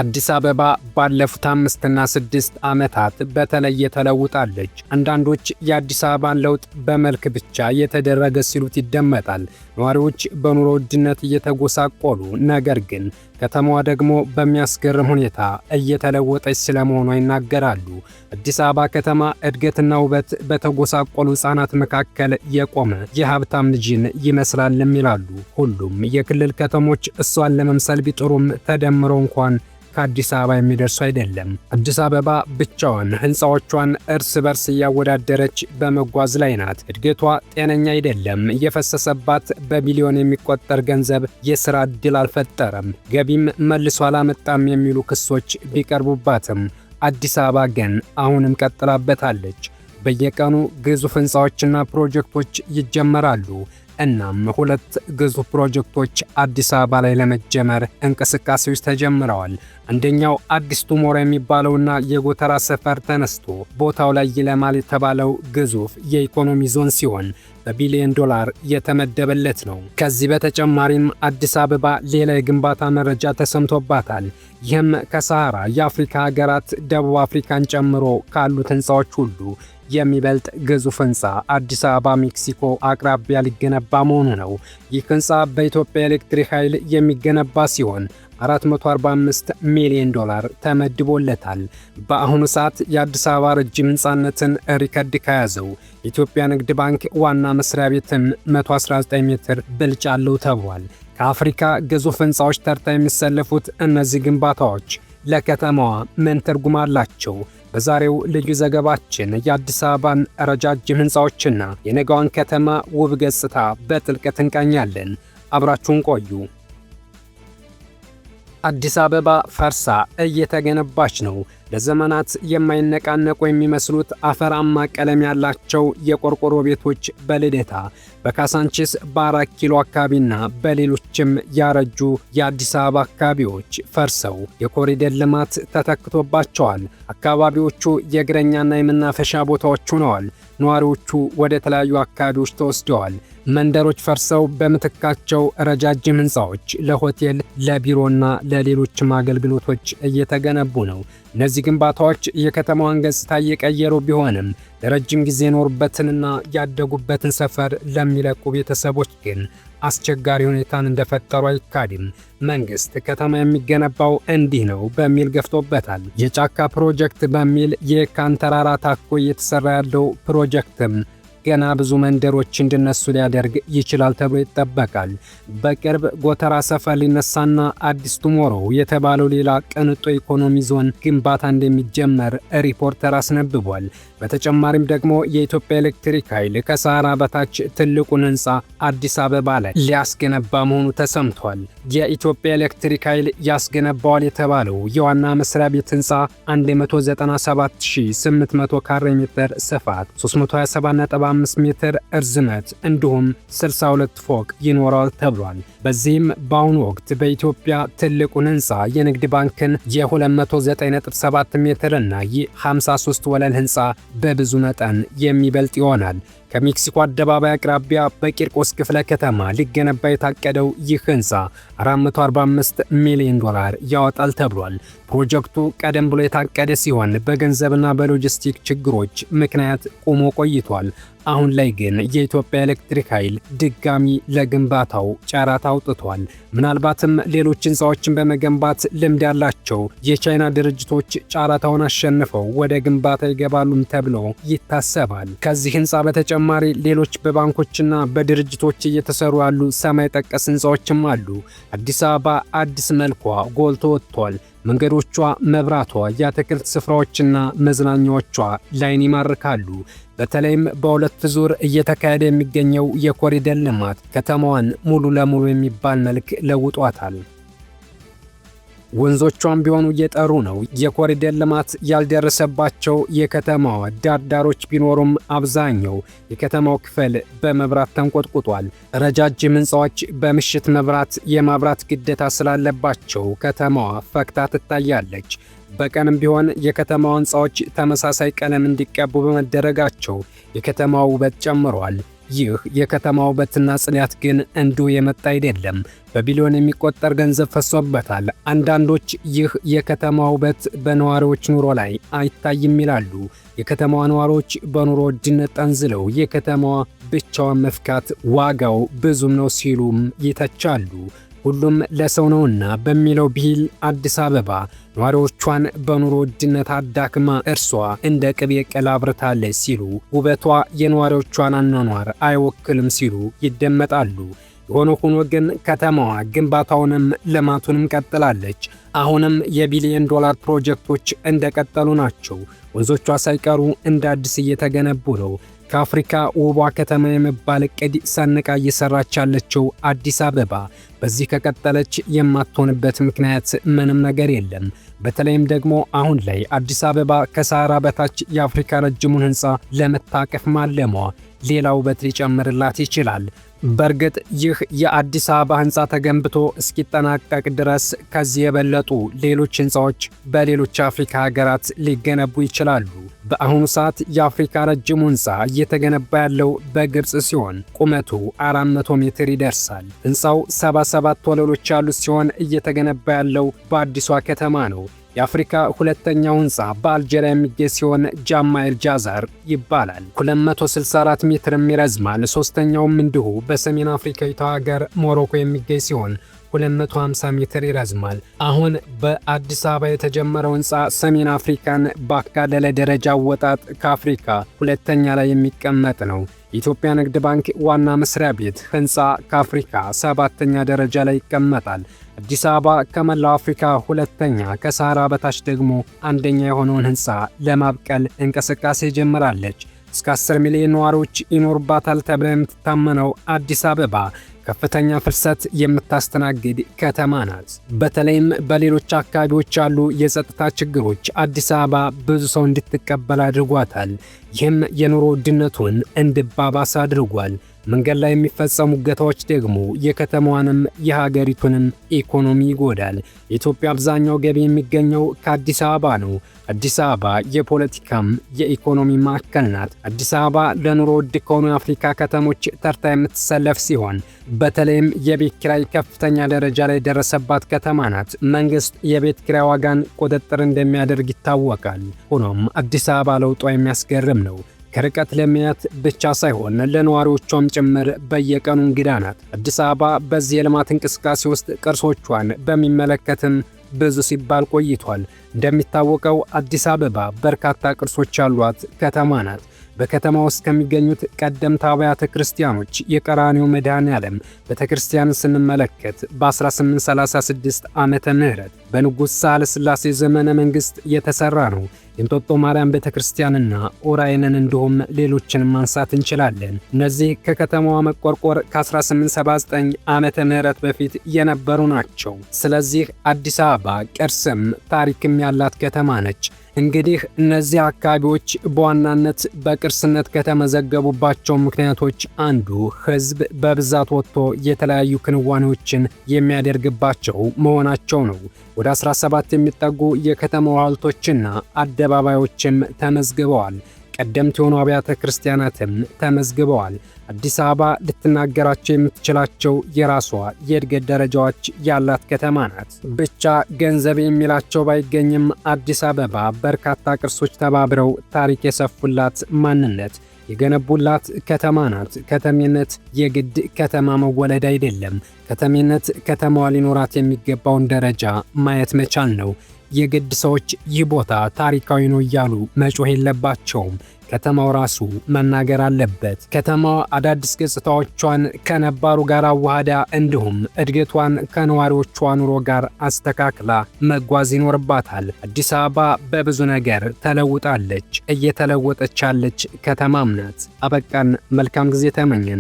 አዲስ አበባ ባለፉት 5 እና 6 ዓመታት በተለየ ተለውጣለች። አንዳንዶች የአዲስ አበባን ለውጥ በመልክ ብቻ የተደረገ ሲሉት ይደመጣል። ነዋሪዎች በኑሮ ውድነት እየተጎሳቆሉ፣ ነገር ግን ከተማዋ ደግሞ በሚያስገርም ሁኔታ እየተለወጠች ስለመሆኗ ይናገራሉ። አዲስ አበባ ከተማ እድገትና ውበት በተጎሳቆሉ ሕፃናት መካከል የቆመ የሀብታም ልጅን ይመስላልም ይላሉ። ሁሉም የክልል ከተሞች እሷን ለመምሰል ቢጥሩም ተደምረው እንኳን ከአዲስ አበባ የሚደርሱ አይደለም። አዲስ አበባ ብቻዋን ሕንፃዎቿን እርስ በርስ እያወዳደረች በመጓዝ ላይ ናት። እድገቷ ጤነኛ አይደለም። እየፈሰሰባት በቢሊዮን የሚቆጠር ገንዘብ የሥራ ዕድል አልፈጠረም፣ ገቢም መልሶ አላመጣም የሚሉ ክሶች ቢቀርቡባትም አዲስ አበባ ግን አሁንም ቀጥላበታለች። በየቀኑ ግዙፍ ሕንፃዎችና ፕሮጀክቶች ይጀመራሉ። እናም 2 ግዙፍ ፕሮጀክቶች አዲስ አበባ ላይ ለመጀመር እንቅስቃሴዎች ተጀምረዋል። አንደኛው አዲስ ቱሞሮ የሚባለውና የጎተራ ሰፈር ተነስቶ ቦታው ላይ ይለማል የተባለው ግዙፍ የኢኮኖሚ ዞን ሲሆን በቢሊዮን ዶላር የተመደበለት ነው። ከዚህ በተጨማሪም አዲስ አበባ ሌላ የግንባታ መረጃ ተሰምቶባታል። ይህም ከሰሃራ የአፍሪካ ሀገራት ደቡብ አፍሪካን ጨምሮ ካሉት ሕንፃዎች ሁሉ የሚበልጥ ግዙፍ ሕንፃ አዲስ አበባ ሜክሲኮ አቅራቢያ ሊገነባ መሆኑ ነው። ይህ ሕንፃ በኢትዮጵያ ኤሌክትሪክ ኃይል የሚገነባ ሲሆን 445 ሚሊዮን ዶላር ተመድቦለታል። በአሁኑ ሰዓት የአዲስ አበባ ረጅም ሕንፃነትን ሪከርድ ከያዘው የኢትዮጵያ ንግድ ባንክ ዋና መስሪያ ቤትም 119 ሜትር ብልጫ አለው ተብሏል። ከአፍሪካ ግዙፍ ሕንፃዎች ተርታ የሚሰለፉት እነዚህ ግንባታዎች ለከተማዋ ምን ትርጉም አላቸው? በዛሬው ልዩ ዘገባችን የአዲስ አበባን ረጃጅም ሕንፃዎችና የነገዋን ከተማ ውብ ገጽታ በጥልቀት እንቃኛለን። አብራችሁን ቆዩ። አዲስ አበባ ፈርሳ እየተገነባች ነው። ለዘመናት የማይነቃነቁ የሚመስሉት አፈራማ ቀለም ያላቸው የቆርቆሮ ቤቶች በልደታ፣ በካሳንቺስ፣ በ4 ኪሎ አካባቢና በሌሎችም ያረጁ የአዲስ አበባ አካባቢዎች ፈርሰው የኮሪደር ልማት ተተክቶባቸዋል። አካባቢዎቹ የእግረኛና የመናፈሻ ቦታዎች ሆነዋል። ነዋሪዎቹ ወደ ተለያዩ አካባቢዎች ተወስደዋል። መንደሮች ፈርሰው በምትካቸው ረጃጅም ሕንፃዎች ለሆቴል፣ ለቢሮና ለሌሎችም አገልግሎቶች እየተገነቡ ነው። እነዚህ ግንባታዎች የከተማዋን ገጽታ እየቀየሩ ቢሆንም ለረጅም ጊዜ የኖሩበትንና ያደጉበትን ሰፈር ለሚለቁ ቤተሰቦች ግን አስቸጋሪ ሁኔታን እንደፈጠሩ አይካድም። መንግስት ከተማ የሚገነባው እንዲህ ነው በሚል ገፍቶበታል። የጫካ ፕሮጀክት በሚል የካን ተራራ ታኮ እየተሰራ ያለው ፕሮጀክትም ገና ብዙ መንደሮች እንዲነሱ ሊያደርግ ይችላል ተብሎ ይጠበቃል። በቅርብ ጎተራ ሰፈር ሊነሳና አዲስ ቱሞሮ የተባለው ሌላ ቅንጡ ኢኮኖሚ ዞን ግንባታ እንደሚጀመር ሪፖርተር አስነብቧል። በተጨማሪም ደግሞ የኢትዮጵያ ኤሌክትሪክ ኃይል ከሰሃራ በታች ትልቁን ሕንፃ አዲስ አበባ ላይ ሊያስገነባ መሆኑ ተሰምቷል። የኢትዮጵያ ኤሌክትሪክ ኃይል ያስገነባዋል የተባለው የዋና መስሪያ ቤት ሕንፃ 197800 ካሬ ሜትር ስፋት፣ 327.5 ሜትር እርዝመት እንዲሁም 62 ፎቅ ይኖረዋል ተብሏል። በዚህም በአሁኑ ወቅት በኢትዮጵያ ትልቁን ሕንፃ የንግድ ባንክን የ209.7 ሜትር እና የ53 ወለል ሕንፃ በብዙ መጠን የሚበልጥ ይሆናል። ከሜክሲኮ አደባባይ አቅራቢያ በቂርቆስ ክፍለ ከተማ ሊገነባ የታቀደው ይህ ሕንፃ 445 ሚሊዮን ዶላር ያወጣል ተብሏል። ፕሮጀክቱ ቀደም ብሎ የታቀደ ሲሆን በገንዘብና በሎጂስቲክ ችግሮች ምክንያት ቆሞ ቆይቷል። አሁን ላይ ግን የኢትዮጵያ ኤሌክትሪክ ኃይል ድጋሚ ለግንባታው ጨረታ አውጥቷል። ምናልባትም ሌሎች ሕንፃዎችን በመገንባት ልምድ ያላቸው የቻይና ድርጅቶች ጨረታውን አሸንፈው ወደ ግንባታ ይገባሉም ተብሎ ይታሰባል። ከዚህ ሕንፃ በተጨማሪ ሌሎች በባንኮችና በድርጅቶች እየተሰሩ ያሉ ሰማይ ጠቀስ ሕንፃዎችም አሉ። አዲስ አበባ አዲስ መልኳ ጎልቶ ወጥቷል። መንገዶቿ፣ መብራቷ፣ የአትክልት ስፍራዎችና መዝናኛዎቿ ላይን ይማርካሉ። በተለይም በ2 ዙር እየተካሄደ የሚገኘው የኮሪደር ልማት ከተማዋን ሙሉ ለሙሉ የሚባል መልክ ለውጧታል። ወንዞቿም ቢሆኑ እየጠሩ ነው። የኮሪደር ልማት ያልደረሰባቸው የከተማዋ ዳርዳሮች ቢኖሩም አብዛኛው የከተማው ክፍል በመብራት ተንቆጥቁጧል። ረጃጅም ሕንፃዎች በምሽት መብራት የማብራት ግዴታ ስላለባቸው ከተማዋ ፈክታ ትታያለች። በቀንም ቢሆን የከተማው ሕንፃዎች ተመሳሳይ ቀለም እንዲቀቡ በመደረጋቸው የከተማው ውበት ጨምሯል። ይህ የከተማ ውበትና ጽዳት ግን እንዲሁ የመጣ አይደለም። በቢሊዮን የሚቆጠር ገንዘብ ፈሶበታል። አንዳንዶች ይህ የከተማ ውበት በነዋሪዎች ኑሮ ላይ አይታይም ይላሉ። የከተማዋ ነዋሪዎች በኑሮ ውድነት ጠንዝለው የከተማዋ ብቻዋን መፍካት ዋጋው ብዙም ነው ሲሉም ይተቻሉ። ሁሉም ለሰው ነውና በሚለው ብሂል አዲስ አበባ ነዋሪዎቿን በኑሮ ውድነት አዳክማ እርሷ እንደ ቅቤ ቀላብርታለች ሲሉ ውበቷ የነዋሪዎቿን አኗኗር አይወክልም ሲሉ ይደመጣሉ። የሆነ ሆኖ ግን ከተማዋ ግንባታውንም ልማቱንም ቀጥላለች። አሁንም የቢሊዮን ዶላር ፕሮጀክቶች እንደቀጠሉ ናቸው። ወንዞቿ ሳይቀሩ እንደ አዲስ እየተገነቡ ነው። ከአፍሪካ ውቧ ከተማ የመባል ዕቅድ ሰንቃ እየሰራች ያለችው አዲስ አበባ በዚህ ከቀጠለች የማትሆንበት ምክንያት ምንም ነገር የለም። በተለይም ደግሞ አሁን ላይ አዲስ አበባ ከሰሃራ በታች የአፍሪካ ረጅሙን ሕንፃ ለመታቀፍ ማለሟ ሌላ ውበት ሊጨምርላት ይችላል። በእርግጥ ይህ የአዲስ አበባ ሕንፃ ተገንብቶ እስኪጠናቀቅ ድረስ ከዚህ የበለጡ ሌሎች ሕንፃዎች በሌሎች የአፍሪካ ሀገራት ሊገነቡ ይችላሉ። በአሁኑ ሰዓት የአፍሪካ ረጅሙ ሕንፃ እየተገነባ ያለው በግብፅ ሲሆን ቁመቱ 400 ሜትር ይደርሳል። ሕንፃው 77 ወለሎች ያሉት ሲሆን እየተገነባ ያለው በአዲሷ ከተማ ነው። የአፍሪካ ሁለተኛው ሕንፃ በአልጄሪያ የሚገኝ ሲሆን ጃማይል ጃዛር ይባላል። 264 ሜትርም ይረዝማል። ሶስተኛውም እንዲሁ በሰሜን አፍሪካዊቷ ሀገር ሞሮኮ የሚገኝ ሲሆን 250 ሜትር ይረዝማል። አሁን በአዲስ አበባ የተጀመረው ሕንፃ ሰሜን አፍሪካን ባካለለ ደረጃ አወጣጥ ከአፍሪካ ሁለተኛ ላይ የሚቀመጥ ነው። የኢትዮጵያ ንግድ ባንክ ዋና መስሪያ ቤት ሕንፃ ከአፍሪካ 7ኛ ደረጃ ላይ ይቀመጣል። አዲስ አበባ ከመላው አፍሪካ ሁለተኛ፣ ከሰሃራ በታች ደግሞ አንደኛ የሆነውን ሕንፃ ለማብቀል እንቅስቃሴ ጀምራለች። እስከ 10 ሚሊዮን ነዋሪዎች ይኖርባታል ተብላ የምትታመነው አዲስ አበባ ከፍተኛ ፍልሰት የምታስተናግድ ከተማ ናት። በተለይም በሌሎች አካባቢዎች ያሉ የጸጥታ ችግሮች አዲስ አበባ ብዙ ሰው እንድትቀበል አድርጓታል። ይህም የኑሮ ውድነቱን እንዲባባስ አድርጓል። መንገድ ላይ የሚፈጸሙ እገታዎች ደግሞ የከተማዋንም የሀገሪቱንም ኢኮኖሚ ይጎዳል። የኢትዮጵያ አብዛኛው ገቢ የሚገኘው ከአዲስ አበባ ነው። አዲስ አበባ የፖለቲካም የኢኮኖሚ ማዕከል ናት። አዲስ አበባ ለኑሮ ውድ ከሆኑ የአፍሪካ ከተሞች ተርታ የምትሰለፍ ሲሆን በተለይም የቤት ኪራይ ከፍተኛ ደረጃ ላይ ደረሰባት ከተማ ናት። መንግስት የቤት ኪራይ ዋጋን ቁጥጥር እንደሚያደርግ ይታወቃል። ሆኖም አዲስ አበባ ለውጧ የሚያስገርም ነው። ከርቀት ለሚያት ብቻ ሳይሆን ለነዋሪዎቿም ጭምር በየቀኑ እንግዳ ናት። አዲስ አበባ በዚህ የልማት እንቅስቃሴ ውስጥ ቅርሶቿን በሚመለከትም ብዙ ሲባል ቆይቷል። እንደሚታወቀው አዲስ አበባ በርካታ ቅርሶች ያሏት ከተማ ናት። በከተማ ውስጥ ከሚገኙት ቀደምት አብያተ ክርስቲያኖች የቀራንዮ መድኃኔዓለም ቤተክርስቲያን ስንመለከት በ1836 ዓመተ ምህረት በንጉሥ ሳህለ ሥላሴ ዘመነ መንግሥት የተሰራ ነው። የእንጦጦ ማርያም ቤተክርስቲያንና ኡራኤልን እንዲሁም ሌሎችንም ማንሳት እንችላለን። እነዚህ ከከተማዋ መቆርቆር ከ1879 ዓመተ ምህረት በፊት የነበሩ ናቸው። ስለዚህ አዲስ አበባ ቅርስም ታሪክም ያላት ከተማ ነች። እንግዲህ እነዚህ አካባቢዎች በዋናነት በቅርስነት ከተመዘገቡባቸው ምክንያቶች አንዱ ሕዝብ በብዛት ወጥቶ የተለያዩ ክንዋኔዎችን የሚያደርግባቸው መሆናቸው ነው። ወደ 17 የሚጠጉ የከተማው ሐውልቶችና አደባባዮችም ተመዝግበዋል። ቀደምት የሆኑ አብያተ ክርስቲያናትም ተመዝግበዋል። አዲስ አበባ ልትናገራቸው የምትችላቸው የራሷ የእድገት ደረጃዎች ያላት ከተማ ናት። ብቻ ገንዘብ የሚላቸው ባይገኝም አዲስ አበባ በርካታ ቅርሶች ተባብረው ታሪክ የሰፉላት ማንነት የገነቡላት ከተማ ናት። ከተሜነት የግድ ከተማ መወለድ አይደለም። ከተሜነት ከተማዋ ሊኖራት የሚገባውን ደረጃ ማየት መቻል ነው። የግድ ሰዎች ይህ ቦታ ታሪካዊ ነው እያሉ መጮህ የለባቸውም። ከተማው ራሱ መናገር አለበት። ከተማዋ አዳዲስ ገጽታዎቿን ከነባሩ ጋር አዋህዳ እንዲሁም እድገቷን ከነዋሪዎቿ ኑሮ ጋር አስተካክላ መጓዝ ይኖርባታል። አዲስ አበባ በብዙ ነገር ተለውጣለች፣ እየተለወጠች ያለች ከተማም ናት። አበቃን። መልካም ጊዜ ተመኘን።